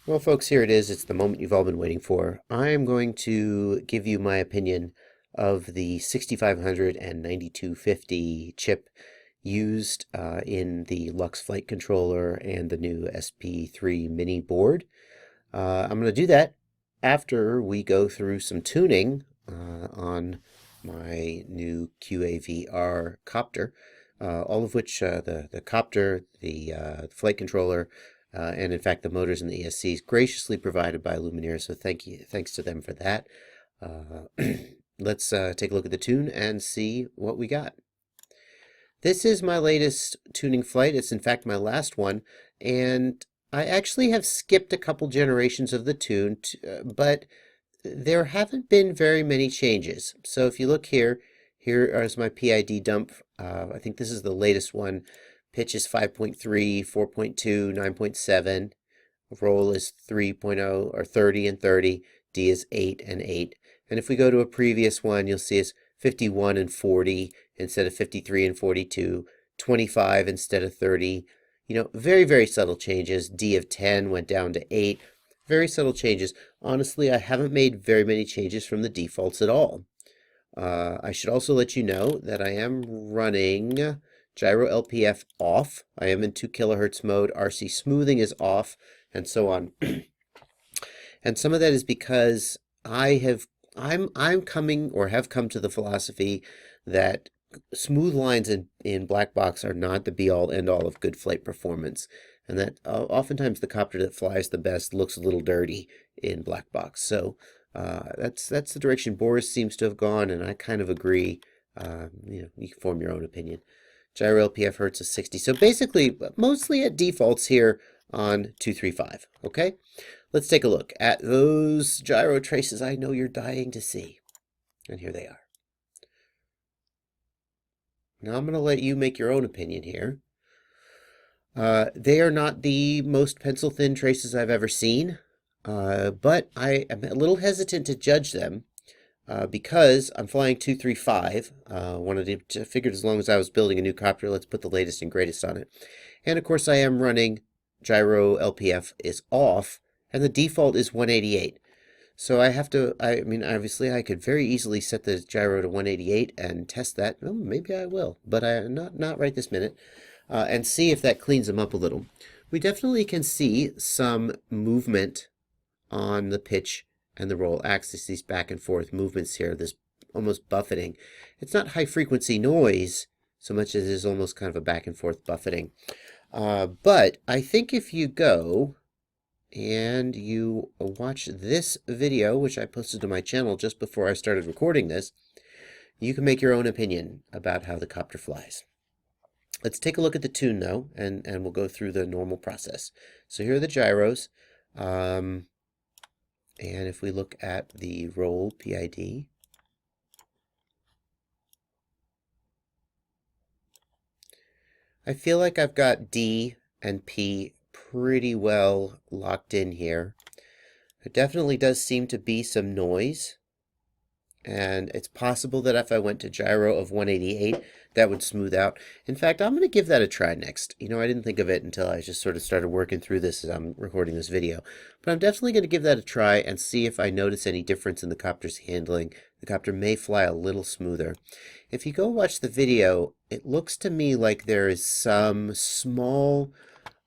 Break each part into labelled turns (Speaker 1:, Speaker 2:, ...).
Speaker 1: Well, folks, here it is. It's the moment you've all been waiting for. I'm going to give you my opinion of the 6500 and 9250 chip used in the Lux flight controller and the new SP3 mini board. I'm going to do that after we go through some tuning on my new QAV-R copter, all of which the copter, the flight controller, and in fact the motors and the ESCs graciously provided by Lumineer, so thanks to them for that. Let's take a look at the tune and see what we got. This is my latest tuning flight. It's in fact my last one, and I actually have skipped a couple generations of the tune, but there haven't been very many changes. So if you look here, here is my PID dump. I think this is the latest one. Pitch is 5.3, 4.2, 9.7. Roll is 3.0 or 30 and 30. D is 8 and 8. And if we go to a previous one, you'll see it's 51 and 40 instead of 53 and 42, 25 instead of 30. You know, very, very subtle changes. D of 10 went down to 8. Very subtle changes. Honestly, I haven't made very many changes from the defaults at all. I should also let you know that I am running gyro LPF off. I am in 2 kilohertz mode. RC smoothing is off, and so on. And some of that is because I'm coming or have come to the philosophy that smooth lines in Blackbox are not the be-all end-all of good flight performance, and that oftentimes the copter that flies the best looks a little dirty in Blackbox. So that's the direction Boris seems to have gone, and I kind of agree. You can form your own opinion. Gyro LPF hertz is 60. So basically, mostly at defaults here on 235. Okay, let's take a look at those gyro traces I know you're dying to see, and here they are. Now I'm going to let you make your own opinion here. They are not the most pencil-thin traces I've ever seen, but I am a little hesitant to judge them because I'm flying 235. Figured as long as I was building a new copter, let's put the latest and greatest on it. And of course I am running gyro LPF is off, and the default is 188. So I have to, I mean, obviously I could very easily set the gyro to 188 and test that. Oh, maybe I will, but not right this minute. And see if that cleans them up a little. We definitely can see some movement on the pitch and the roll axis, these back and forth movements here, this almost buffeting. It's not high frequency noise so much as it is almost kind of a back and forth buffeting. But I think if you go and you watch this video, which I posted to my channel just before I started recording this, you can make your own opinion about how the copter flies. Let's take a look at the tune, though, and we'll go through the normal process. So here are the gyros. And if we look at the roll PID, I feel like I've got D and P pretty well locked in here. There definitely does seem to be some noise. And it's possible that if I went to gyro of 188, that would smooth out. In fact, I'm going to give that a try next. You know, I didn't think of it until I just sort of started working through this as I'm recording this video. But I'm definitely going to give that a try and see if I notice any difference in the copter's handling. The copter may fly a little smoother. If you go watch the video, it looks to me like there is some small,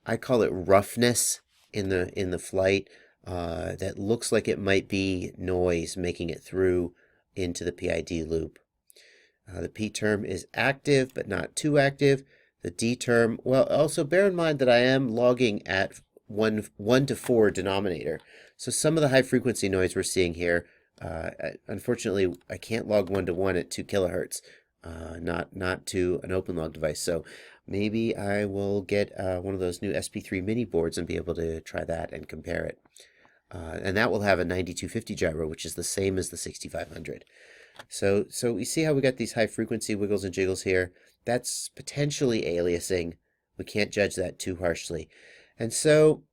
Speaker 1: I call it roughness in the flight that looks like it might be noise making it through into the PID loop. The P term is active, but not too active. The D term, well, also bear in mind that I am logging at 1 to 4 denominator. So some of the high frequency noise we're seeing here, unfortunately, I can't log 1 to 1 at 2 kilohertz, not to an open log device. So maybe I will get one of those new SP3 mini boards and be able to try that and compare it. And that will have a 9250 gyro, which is the same as the 6500. So we see how we got these high frequency wiggles and jiggles here. That's potentially aliasing. We can't judge that too harshly. And so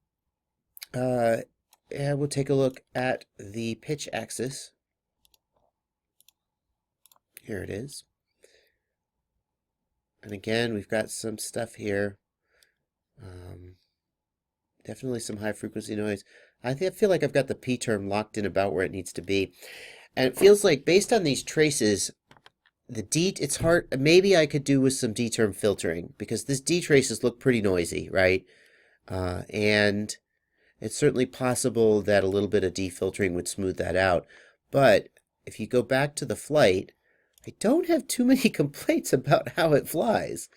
Speaker 1: we'll take a look at the pitch axis. Here it is. And again, we've got some stuff here. definitely some high frequency noise. I feel like I've got the P term locked in about where it needs to be. And it feels like based on these traces, it's hard, maybe I could do with some D term filtering because this D traces look pretty noisy, right? And it's certainly possible that a little bit of defiltering would smooth that out. But if you go back to the flight, I don't have too many complaints about how it flies.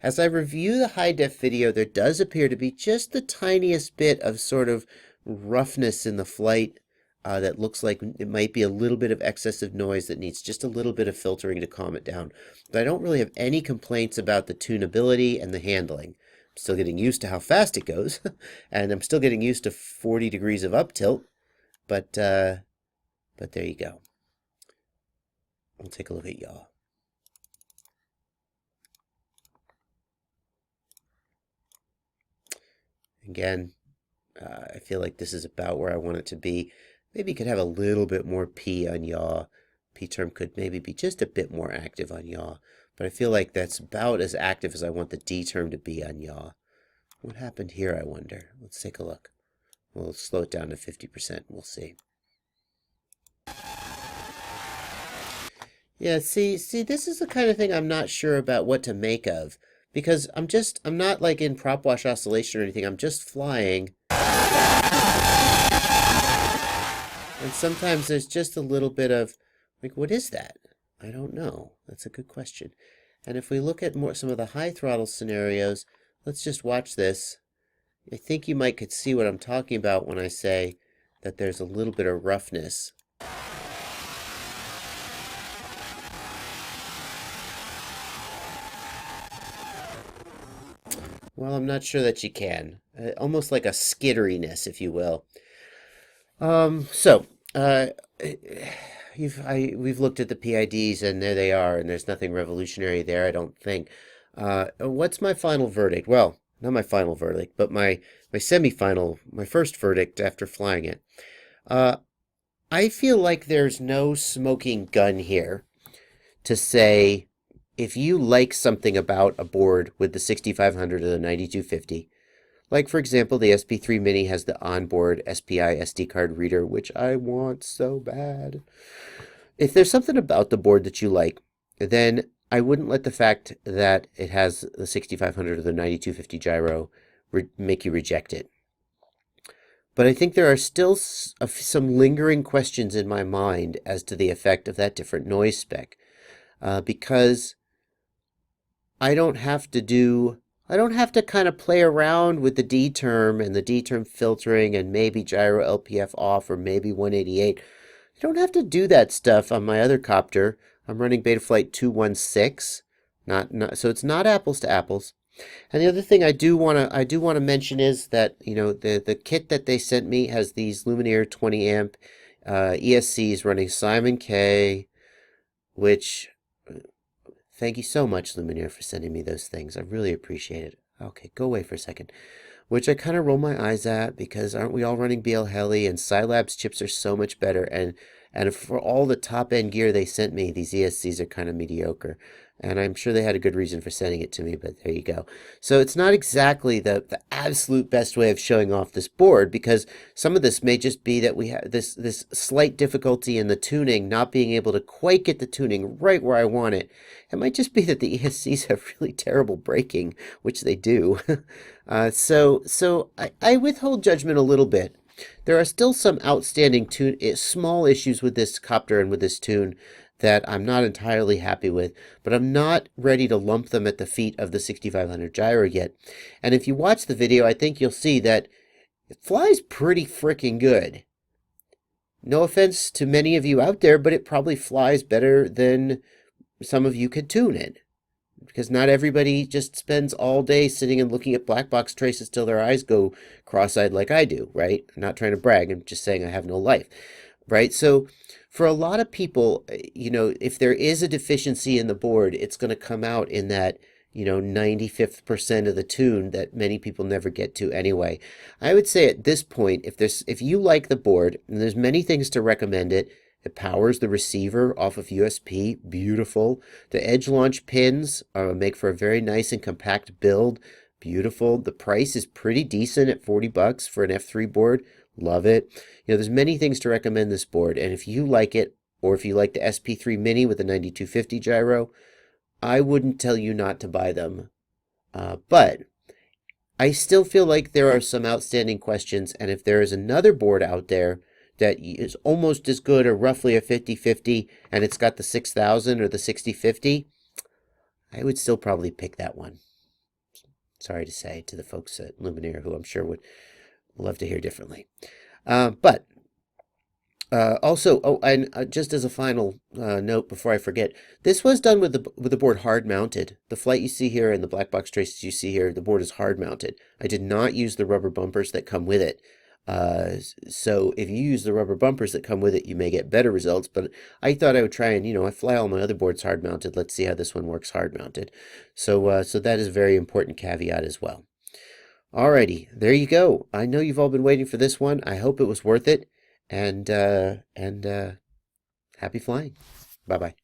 Speaker 1: As I review the high-def video, there does appear to be just the tiniest bit of sort of roughness in the flight that looks like it might be a little bit of excessive noise that needs just a little bit of filtering to calm it down. But I don't really have any complaints about the tunability and the handling. I'm still getting used to how fast it goes, and I'm still getting used to 40 degrees of up tilt, but there you go. We'll take a look at yaw. Again, I feel like this is about where I want it to be. Maybe you could have a little bit more P on yaw. P term could maybe be just a bit more active on yaw. But I feel like that's about as active as I want the D term to be on yaw. What happened here, I wonder? Let's take a look. We'll slow it down to 50%. We'll see. Yeah, see, this is the kind of thing I'm not sure about what to make of. Because I'm not like in prop wash oscillation or anything. I'm just flying. And sometimes there's just a little bit of, like, what is that? I don't know. That's a good question. And if we look at some of the high throttle scenarios, let's just watch this. I think you could see what I'm talking about when I say that there's a little bit of roughness. Well, I'm not sure that you can. Almost like a skitteriness, if you will. We've looked at the PIDs, and there they are, and there's nothing revolutionary there, I don't think. What's my final verdict? Well, not my final verdict, but my semi-final, my first verdict after flying it. I feel like there's no smoking gun here to say, if you like something about a board with the 6500 or the 9250, like for example, the SP3 Mini has the onboard SPI SD card reader, which I want so bad. If there's something about the board that you like, then I wouldn't let the fact that it has the 6500 or the 9250 gyro make you reject it. But I think there are still some lingering questions in my mind as to the effect of that different noise spec. Because I don't have to kind of play around with the D term and the D term filtering and maybe gyro LPF off or maybe 188. I don't have to do that stuff on my other copter. I'm running Betaflight 216, so it's not apples to apples. And the other thing I do want to mention is that, you know, the kit that they sent me has these Lumineer 20 amp ESCs running Simon K, which thank you so much, Lumineer, for sending me those things. I really appreciate it. Okay, go away for a second. Which I kind of roll my eyes at because aren't we all running BL Heli, and Scilab's chips are so much better, and for all the top-end gear they sent me, these ESCs are kind of mediocre. And I'm sure they had a good reason for sending it to me, but there you go. So it's not exactly the absolute best way of showing off this board, because some of this may just be that we have this slight difficulty in the tuning, not being able to quite get the tuning right where I want it. It might just be that the ESCs have really terrible braking, which they do. So I withhold judgment a little bit. There are still some outstanding small issues with this copter and with this tune that I'm not entirely happy with, but I'm not ready to lump them at the feet of the 6500 gyro yet. And if you watch the video, I think you'll see that it flies pretty freaking good. No offense to many of you out there, but it probably flies better than some of you could tune it. Because not everybody just spends all day sitting and looking at black box traces till their eyes go cross-eyed like I do, right? I'm not trying to brag, I'm just saying I have no life, right? So for a lot of people, you know, if there is a deficiency in the board, it's going to come out in that, you know, 95th% of the tune that many people never get to anyway. I would say at this point, if you like the board, and there's many things to recommend it. It powers the receiver off of USB, beautiful. The edge launch pins make for a very nice and compact build, beautiful. The price is pretty decent at 40 bucks for an F3 board. Love it. There's many things to recommend this board, and if you like it, or if you like the SP3 Mini with the 9250 gyro, I wouldn't tell you not to buy them. But I still feel like there are some outstanding questions, and if there is another board out there that is almost as good or roughly a 50-50, and it's got the 6000 or the 6050, I would still probably pick that one. Sorry to say to the folks at Luminaire, who I'm sure would love to hear differently. But also, and just as a final note before I forget, this was done with the board hard mounted. The flight you see here and the black box traces you see here, the board is hard mounted. I did not use the rubber bumpers that come with it. So if you use the rubber bumpers that come with it, you may get better results. But I thought I would try and, I fly all my other boards hard mounted. Let's see how this one works hard mounted. So so that is a very important caveat as well. Alrighty, there you go. I know you've all been waiting for this one. I hope it was worth it. And happy flying. Bye-bye.